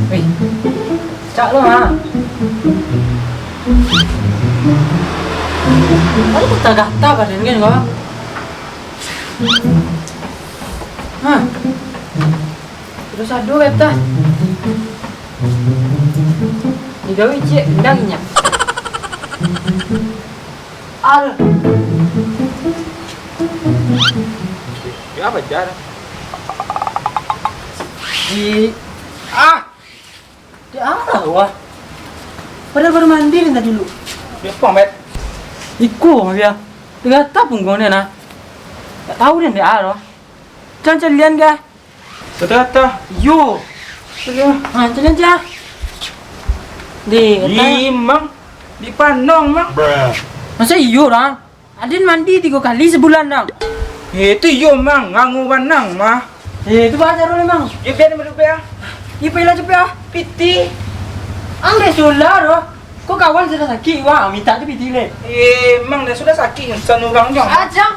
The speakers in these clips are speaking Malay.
Wih, cak lo ha. Ano kung tagata ba rin ganyan ko? Ha? Terus aduh beta. Ni gawi cik, ndang nya. Al. Ya apa jar? Di di arah wah. Padahal baru mandi nih tadi dulu. Dia pomet. Iku ya. Tagata pun gone na. Tak tahu dia arah. Jangan calian ga. Sedata. Yo. Sudah. Ha, calian ja. Di, Mang. Di Panong, Mang. masa iyo orang? Adin mandi 3 kali sebulan dong. Itu yo, Mang. Ngangu Panang, mah. Itu baca dulu emang. Ya biar merupa ya. Ipailah cepet ah. Piti. Angge sulah doh. Kok kawan sudah sakit wah minta tu piti le. Mang dia sudah sakit insan orang jong. Ajang.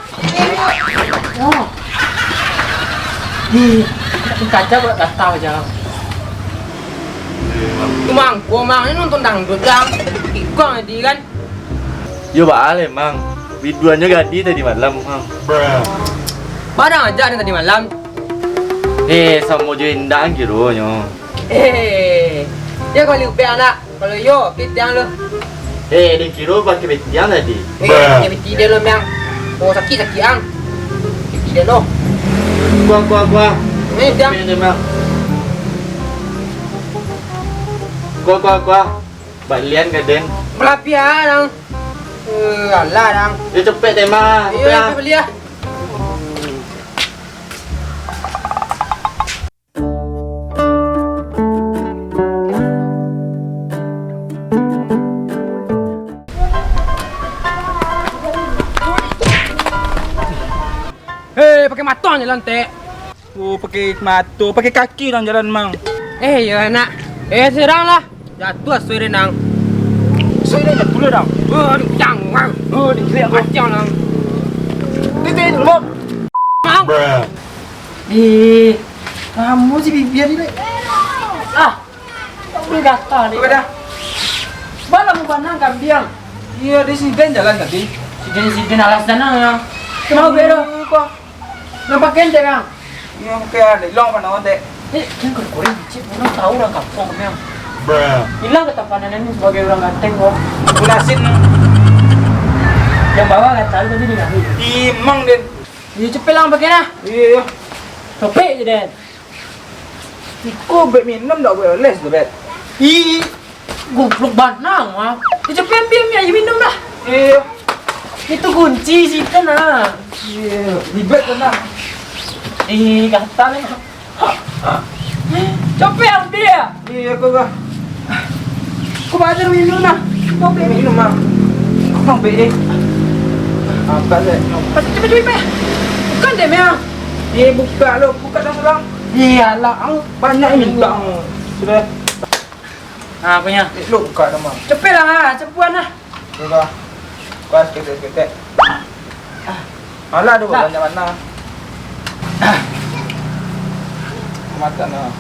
Oh. Di kaca buat kata aja. Mang, gua mang ini nonton dangdut dang. Ikong tadi kan. Yo baale mang. Biduannya gadi tadi malam mang. Padang aja nih tadi malam. Sama join gitu nyo. Ya kalau upe anak, kalau yo pitang lo. Dia kira pakai betian tadi. Ya piti dia lo yang. Oh sakit ang. Piti dia lo. Gua. Ini dia. Ini mang. Gua. Balian gaden. Pelapia dang. Alah dang. Dia cepet tema. Iya, beli ya. Pakai maton jalan teh. Oh, pakai matu, pakai kaki orang jalan, Mang. Ya nak. Serang lah. Jatuh suara nang. Sudah dah dulu dong. Aduh, jangan. Dikira aku. Jangan nang. Titik dulu. Mang. Kamu sih biar ini. Ah. Tak boleh kata ni. Apa dah? Malam bukan nang kambiang. Iya, di sini jalan tadi. Sidin alas danang ya. Kenapa bero? Kok? Nampak kente kang. Iya, kayak ada long mana teh. Yang kurang cip, orang tahu orang kampung kami. Hilang ketampanan ini sebagai orang ganteng kok. Gulasin. Yang bawah nggak tahu tadi nggak. Imang den. Iya cepet lang pakai nah. Iya. Topik je den. Iko bet minum dah boleh tu bet. Goblok banang ah. Cepet ambil mi aja minum dah. Iya. Itu kunci sih kan ah. Iya. Di bet tenang. Kata nih. Cepet ambil ya. Iya kau. Kau baca minum nah. Kau bet minum mang. Kau bet. Apa deh? Cepet. Bukan deh memang. Buka lo, buka dah orang. Iyalah, Banyak ini bang. Sudah. Nah, punya. Lo buka dah mang. Cepet lah, cepuan lah. Sudah. Kuas kita. Alah, dua banyak mana. Mata na.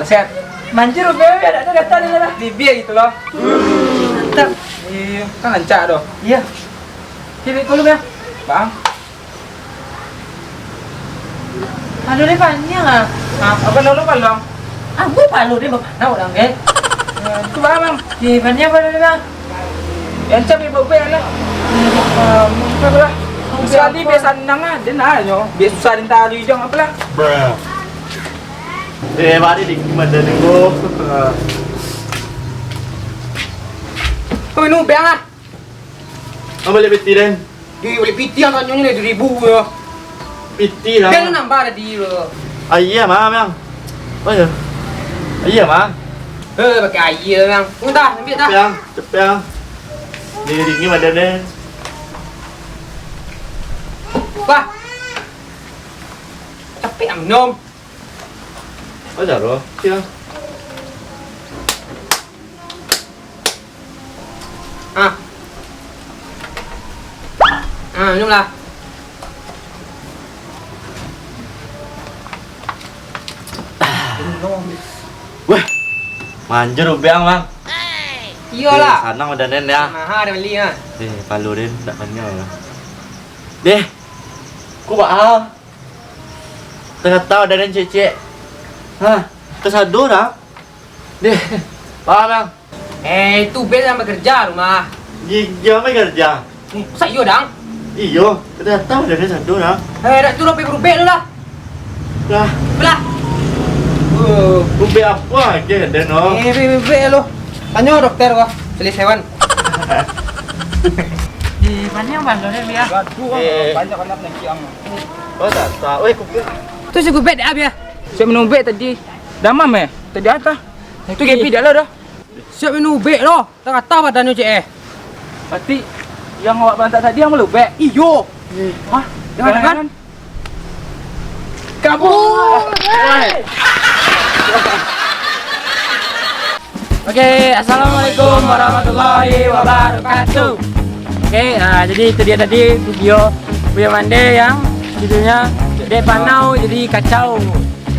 Leset. Manjir bebe ada kata ni lah. Di biar gitu loh. Mantap. Iya, kan lancar doh. Iya. Kiri dulu ya. Bang. Aduh ni panjang ah. Apa dulu balong? Aku palu dia berpana orang ke. Itu bang. Di panjang apa dulu bang? Yang cabai bebe lah. Apa lah? Sekali biasa nang ada nah nyo. Biasa susah dintari jong apa lah. Mari di mana dulu. Kau minum peang ah. Boleh betiran. Boleh piti yang nyonya ni 2,000 ya. Piti lah. Kan nambah ada di lo. Iya mang. Oh ya. Iya mang. Pakai air yang. Udah, ambil dah. Cepet. Di mana deh? Wah. Capek am minum. Oh jaro. Siang. Minum lah. Wah, manjur ubiang mang. Iyalah. Sana udah nen ya. Mahal dia beli ah. Palu din, tak panyo lah. Deh, ku baal. Tengah tahu ada cece. Hah, kesador ah. Deh, paham bang. Itu beda sama kerja rumah. Gigi mai kerja. Masa iyo dang? Iyo, tengah tahu ada sador ah. Dak tu lebih berubah lu lah. Lah, Belah. ubi apa aja den no. Bebe lu. Tanya dokter gua, jenis hewan. Di mana bang lo nih ya? Gaduh, banyak anak yang kiam. Oh, tak tahu. Kupi. Tu si gubet dah ya. Siap minum bek tadi. Damam tadi atas. Itu gepi dah lah dah. Siap minum bek lo. Tak kata badannya cek. Berarti yang awak bantak tadi yang meluk bek. Iyo. Hah? Jangan. Kabur. Oke, assalamualaikum warahmatullahi wabarakatuh. Oke, jadi itu dia tadi video Buya Mande yang judulnya Dek Panau jadi kacau.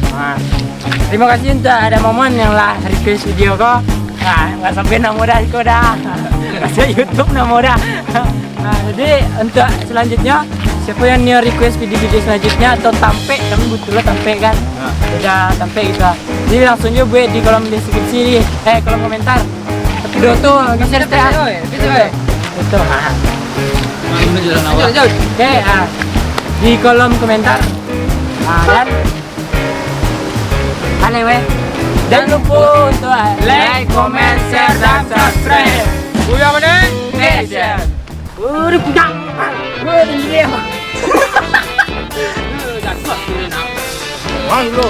Nah, terima kasih untuk ada momen yang lah request video kok. Nah, nggak sampai nama dah kau dah. Masih YouTube nama dah. Nah, jadi untuk selanjutnya siapa yang new request video-video selanjutnya atau tampe, kami butuh tampe kan. Udah tampe gitu. Jadi langsung aja buat di kolom deskripsi kolom komentar. Video tuh bisa share. Itu. Lanjut. Oke, di kolom komentar. Dan jangan lupa untuk like, comment, share, dan subscribe. Buya Mande. Nation. Udah punya. Gue di dia. Mang lu.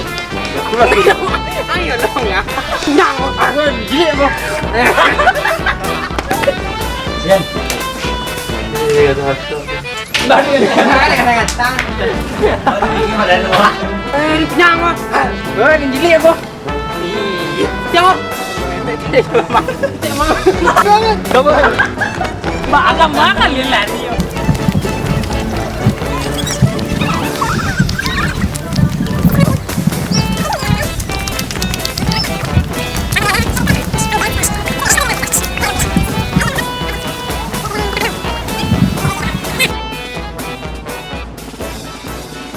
Ayo dong ya. Punyang. Gue di dia bro. Yan. Iya, satu. Kata-kata. Di punyang bro. Gue di jili aku. Jangan. Coba. Makan lilani.